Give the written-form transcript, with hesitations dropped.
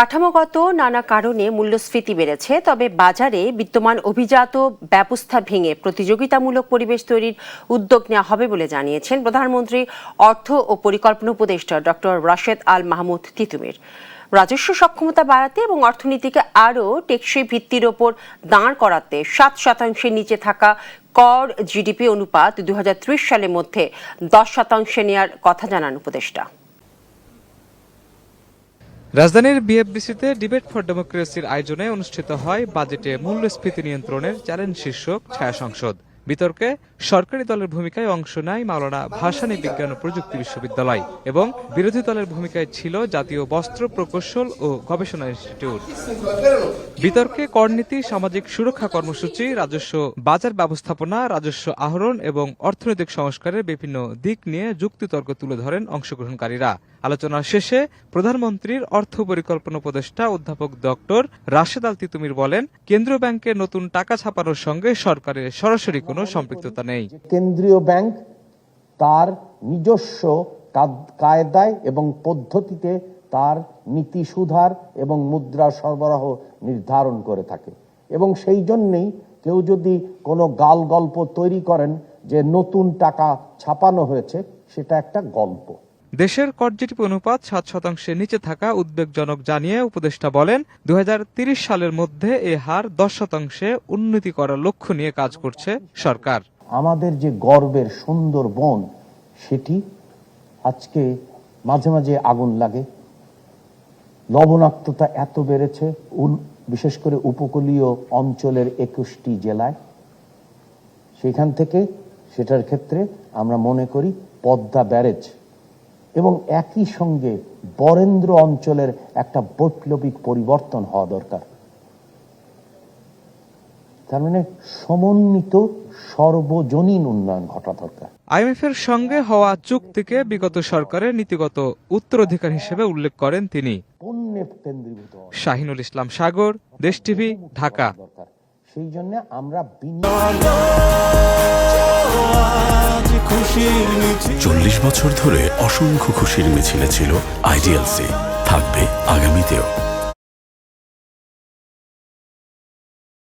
কাঠামোগত নানা কারণে মূল্যস্ফীতি বেড়েছে, তবে বাজারে বিদ্যমান অভিজাত ব্যবস্থা ভেঙে প্রতিযোগিতামূলক পরিবেশ তৈরির উদ্যোগ নেওয়া হবে বলে জানিয়েছেন প্রধানমন্ত্রী অর্থ ও পরিকল্পনা উপদেষ্টা ডক্টর রাশেদ আল মাহমুদ তিতুমির। রাজস্ব সক্ষমতা বাড়াতে এবং অর্থনীতিকে আরও টেকসই ভিত্তির ওপর দাঁড় করাতে 7% নিচে থাকা কর জিডিপি অনুপাত 2030 সালের মধ্যে 10% নেওয়ার কথা জানান উপদেষ্টা। রাজধানীর বিএফডিসিতে ডিবেট ফর ডেমোক্রেসির আয়োজনে অনুষ্ঠিত হয় বাজেটে মূল্যস্ফীতি নিয়ন্ত্রণের চ্যালেঞ্জ শীর্ষক ছায়া সংসদ। বিতর্কে সরকারি দলের ভূমিকায় অংশ নেয় মাওলানা ভাসানী বিজ্ঞান ও প্রযুক্তি বিশ্ববিদ্যালয় এবং বিরোধী দলের ভূমিকায় ছিল জাতীয় বস্ত্র প্রকৌশল ও গবেষণা ইনস্টিটিউট। বিতর্কে করনীতি, সামাজিক সুরক্ষা কর্মসূচি, রাজস্ব বাজার ব্যবস্থাপনা, রাজস্ব আহরণ এবং অর্থনৈতিক সংস্কারের বিভিন্ন দিক নিয়ে যুক্তিতর্ক তুলে ধরেন অংশগ্রহণকারীরা। আলোচনার শেষে প্রধানমন্ত্রীর অর্থ পরিকল্পনা উপদেষ্টা অধ্যাপক ডক্টর রাশেদ আল তিতুমির বলেন, কেন্দ্রীয় ব্যাংকের নতুন টাকা ছাপানোর সঙ্গে সরকারের সরাসরি কোনো সম্পৃক্ততা নেই। কেন্দ্রীয় ব্যাংক তার নিজস্ব কায়দায় এবং পদ্ধতিতে তার নীতি সুধার এবং মুদ্রা সরবরাহ নির্ধারণ করে থাকে, এবং সেই জন্যেই কেউ যদি কোনো গাল গল্প তৈরি করেন যে নতুন টাকা ছাপানো হয়েছে, সেটা একটা গল্প। দেশের কর জিডিপি অনুপাত 7% নিচে থাকা উদ্বেগজনক জানিয়ে উপদেষ্টা বলেন, 2030 সালের মধ্যে এ হার 10% উন্নতি করার লক্ষ্য নিয়ে কাজ করছে সরকার। আমাদের যে গর্বের সুন্দর বন, সেটি আজকে মাঝে মাঝে আগুন লাগে। লবণাক্ততা এত বেড়েছে, বিশেষ করে উপকূলীয় অঞ্চলের 21টি জেলায়। সেখান থেকে সেটার ক্ষেত্রে আমরা মনে করি পদ্মা ব্যারেজ এবং একই সঙ্গে বরেন্দ্র অঞ্চলের একটা বৈপ্লবিক পরিবর্তন হওয়া দরকার। তার মানে সমন্বিত সর্বজনীন উন্নয়ন ঘটা দরকার। IMF এর সঙ্গে হওয়া চুক্তিকে বিগত সরকারের নীতিগত উত্তরাধিকার হিসেবে উল্লেখ করেন তিনি। শাহিনুল ইসলাম সাগর, দেশ টিভি, ঢাকা। সেই জন্য আমরা 40 বছর ধরে অসংখ্য খুশির মিছিলে ছিল আইডিএলসি, থাকবে আগামীতেও।